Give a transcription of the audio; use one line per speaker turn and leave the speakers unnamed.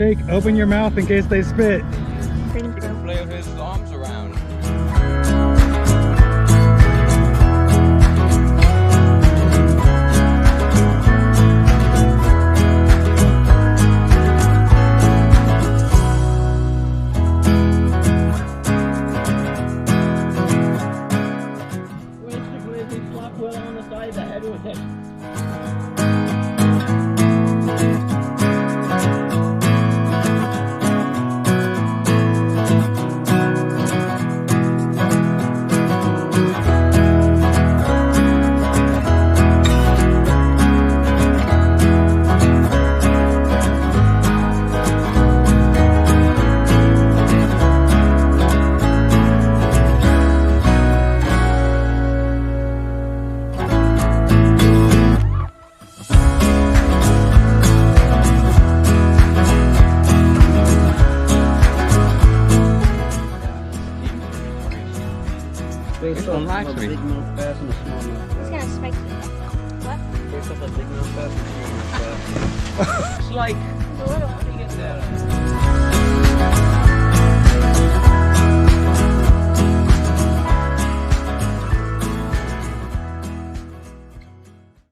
Jake, open your mouth in case they spit.
He can flail his arms around.
Basically, if he flop well on the side, the head would hit. Based
One
off
will
of a
actually.
big mouth bass and a small mouth
It's
bass.
kind of spiky. What?
Based off a big mouth bass and a small mouth bass.
It's like
It's a little.